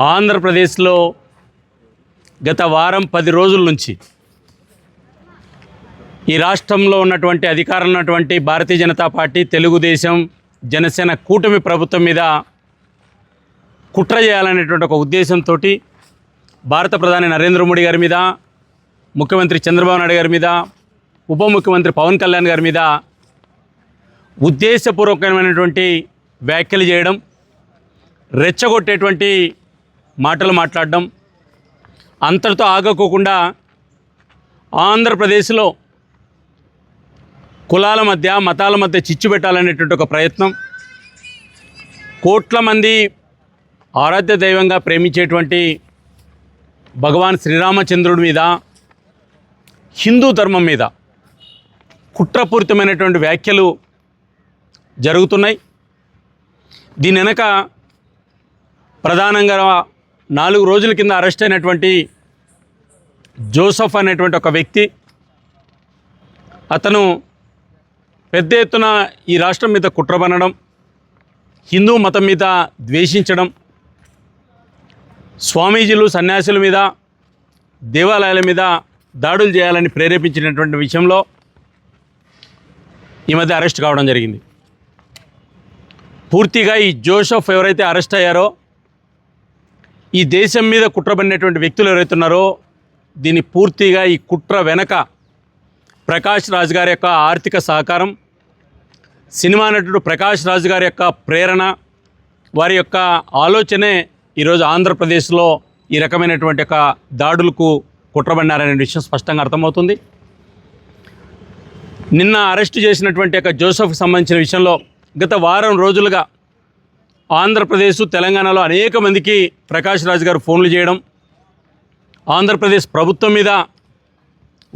ఆంధ్రప్రదేశ్లో గత వారం 10 రోజుల నుంచి ఈ రాష్ట్రంలో ఉన్నటువంటి అధికారంలో ఉన్నటువంటి భారతీయ జనతా పార్టీ, తెలుగుదేశం, జనసేన కూటమి ప్రభుత్వం మీద కుట్ర చేయాలనేటువంటి ఒక ఉద్దేశంతో భారత ప్రధాని నరేంద్ర మోడీ గారి మీద, ముఖ్యమంత్రి చంద్రబాబు నాయుడు గారి మీద, ఉప ముఖ్యమంత్రి పవన్ కళ్యాణ్ గారి మీద ఉద్దేశపూర్వకమైనటువంటి వ్యాఖ్యలు చేయడం, రెచ్చగొట్టేటువంటి మాటలు మాట్లాడడం, అంతటితో ఆగకోకుండా ఆంధ్రప్రదేశ్లో కులాల మధ్య, మతాల మధ్య చిచ్చు పెట్టాలనేటువంటి ఒక ప్రయత్నం, కోట్ల మంది ఆరాధ్య దైవంగా ప్రేమించేటువంటి భగవాన్ శ్రీరామచంద్రుడి మీద, హిందూ ధర్మం మీద కుట్రపూరితమైనటువంటి వ్యాఖ్యలు జరుగుతున్నాయి. దీని వెనక ప్రధానంగా 4 రోజుల కింద అరెస్ట్ అయినటువంటి జోసెఫ్ అనేటువంటి ఒక వ్యక్తి, అతను పెద్ద ఎత్తున ఈ రాష్ట్రం మీద కుట్రబనడం, హిందూ మతం మీద ద్వేషించడం, స్వామీజీలు, సన్యాసుల మీద, దేవాలయాల మీద దాడులు చేయాలని ప్రేరేపించినటువంటి విషయంలో ఈ మధ్య అరెస్ట్ కావడం జరిగింది. పూర్తిగా ఈ జోసెఫ్ ఎవరైతే అరెస్ట్ అయ్యారో, ఈ దేశం మీద కుట్రబడినటువంటి వ్యక్తులు ఎవరైతే ఉన్నారో, దీన్ని పూర్తిగా ఈ కుట్ర వెనక ప్రకాష్ రాజ్ గారి యొక్క ఆర్థిక సహకారం, సినిమా నటుడు ప్రకాష్ రాజ్ గారి యొక్క ప్రేరణ, వారి యొక్క ఆలోచనే ఈరోజు ఆంధ్రప్రదేశ్లో ఈ రకమైనటువంటి యొక్క దాడులకు కుట్రబడినారనే విషయం స్పష్టంగా అర్థమవుతుంది. నిన్న అరెస్ట్ చేసినటువంటి యొక్క జోసెఫ్కి సంబంధించిన విషయంలో గత వారం రోజులుగా ఆంధ్రప్రదేశ్, తెలంగాణలో అనేక మందికి ప్రకాష్ రాజ్ గారు ఫోన్లు చేయడం, ఆంధ్రప్రదేశ్ ప్రభుత్వం మీద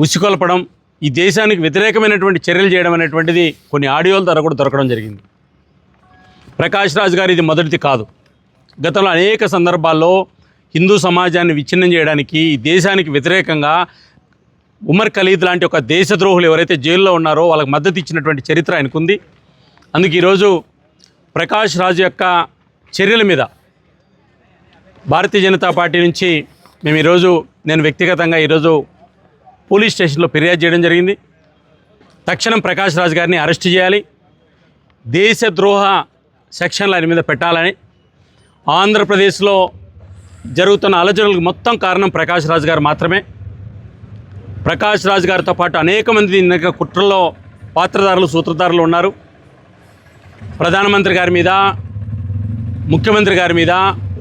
ఉసికొల్పడం, ఈ దేశానికి వ్యతిరేకమైనటువంటి చర్యలు చేయడం అనేటువంటిది కొన్ని ఆడియోల ద్వారా కూడా దొరకడం జరిగింది. ప్రకాష్ రాజ్ గారు ఇది మొదటిది కాదు. గతంలో అనేక సందర్భాల్లో హిందూ సమాజాన్ని విచ్ఛిన్నం చేయడానికి, ఈ దేశానికి వ్యతిరేకంగా ఉమర్ ఖలీద్ లాంటి ఒక దేశద్రోహులు ఎవరైతే జైల్లో ఉన్నారో వాళ్ళకి మద్దతు ఇచ్చినటువంటి చరిత్ర ఆయనకుంది. అందుకు ఈరోజు ప్రకాష్ రాజ్ యొక్క చర్యల మీద భారతీయ జనతా పార్టీ నుంచి నేను వ్యక్తిగతంగా ఈరోజు పోలీస్ స్టేషన్లో ఫిర్యాదు చేయడం జరిగింది. తక్షణం ప్రకాష్ రాజ్ గారిని అరెస్ట్ చేయాలి, దేశద్రోహ సెక్షన్లు ఆయన మీద పెట్టాలని, ఆంధ్రప్రదేశ్లో జరుగుతున్న అలజడులకు మొత్తం కారణం ప్రకాష్ రాజ్ గారు మాత్రమే. ప్రకాష్ రాజ్ గారితో పాటు అనేక మంది కుట్రలో పాత్రధారులు, సూత్రధారులు ఉన్నారు. ప్రధానమంత్రి గారి మీద, ముఖ్యమంత్రి గారి మీద,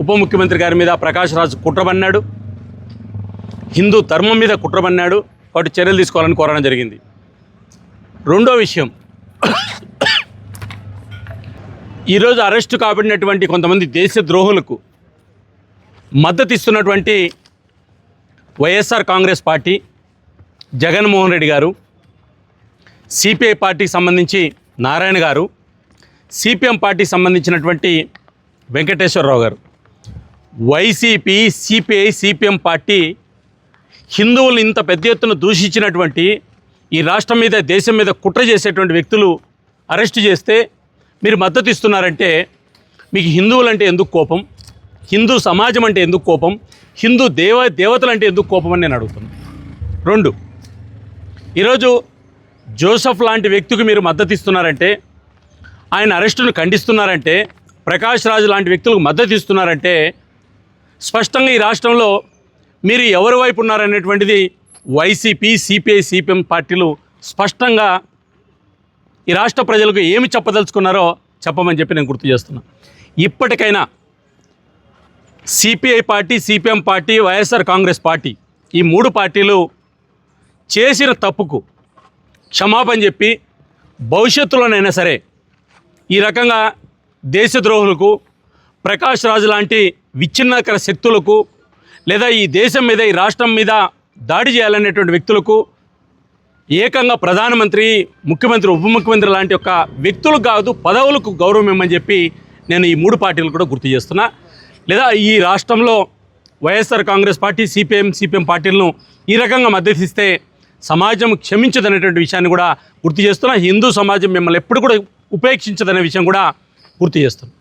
ఉప ముఖ్యమంత్రి గారి మీద ప్రకాష్ రాజ్ కుట్రబన్నాడు, హిందూ ధర్మం మీద కుట్రబన్నాడు. వాటి చర్యలు తీసుకోవాలని కోరడం జరిగింది. రెండో విషయం, ఈరోజు అరెస్టు కాబడినటువంటి కొంతమంది దేశద్రోహులకు మద్దతు ఇస్తున్నటువంటి వైఎస్ఆర్ కాంగ్రెస్ పార్టీ, జగన్మోహన్ రెడ్డి గారు, సిపిఐ పార్టీకి సంబంధించి నారాయణ గారు, సిపిఎం పార్టీకి సంబంధించినటువంటి వెంకటేశ్వరరావు గారు, వైసీపీ, సిపిఐ, సిపిఎం పార్టీ హిందువులు ఇంత పెద్ద ఎత్తున దూషించినటువంటి ఈ రాష్ట్రం మీద, దేశం మీద కుట్ర చేసేటువంటి వ్యక్తులు అరెస్టు చేస్తే మీరు మద్దతు ఇస్తున్నారంటే మీకు హిందువులంటే ఎందుకు కోపం, హిందూ సమాజం అంటే ఎందుకు కోపం, హిందూ దేవతలు అంటే ఎందుకు కోపం అని నేను అడుగుతున్నాను. 2, ఈరోజు జోసెఫ్ లాంటి వ్యక్తికి మీరు మద్దతు ఇస్తున్నారంటే, ఆయన అరెస్టును ఖండిస్తున్నారంటే, ప్రకాష్ రాజ్ లాంటి వ్యక్తులకు మద్దతు ఇస్తున్నారంటే స్పష్టంగా ఈ రాష్ట్రంలో మీరు ఎవరి వైపు ఉన్నారనేటువంటిది వైసీపీ, సిపిఐ, సిపిఎం పార్టీలు స్పష్టంగా ఈ రాష్ట్ర ప్రజలకు ఏమి చెప్పదలుచుకున్నారో చెప్పమని చెప్పి నేను గుర్తు చేస్తున్నాను. ఇప్పటికైనా CPI party, CPM party, YSR Congress party, ఈ 3 పార్టీలు చేసిన తప్పుకు క్షమాపణ చెప్పి భవిష్యత్తులోనైనా సరే ఈ రకంగా దేశద్రోహులకు, ప్రకాష్ రాజు లాంటి విచ్ఛిన్నకర శక్తులకు, లేదా ఈ దేశం మీద, ఈ రాష్ట్రం మీద దాడి చేయాలనేటువంటి వ్యక్తులకు, ఏకంగా ప్రధానమంత్రి, ముఖ్యమంత్రి, ఉప ముఖ్యమంత్రి లాంటి యొక్క వ్యక్తులకు కాదు పదవులకు గౌరవం ఇవ్వమని చెప్పి నేను ఈ 3 పార్టీలు కూడా గుర్తు చేస్తున్నా. లేదా ఈ రాష్ట్రంలో వైఎస్ఆర్ కాంగ్రెస్ పార్టీ, సిపిఎం పార్టీలను ఈ రకంగా మద్దతు ఇస్తే సమాజం క్షమించదనేటువంటి విషయాన్ని కూడా గుర్తు చేస్తున్నా. హిందూ సమాజం మిమ్మల్ని ఎప్పుడు కూడా ఉపేక్షించదనే విషయం కూడా గుర్తు చేస్తున్నాను.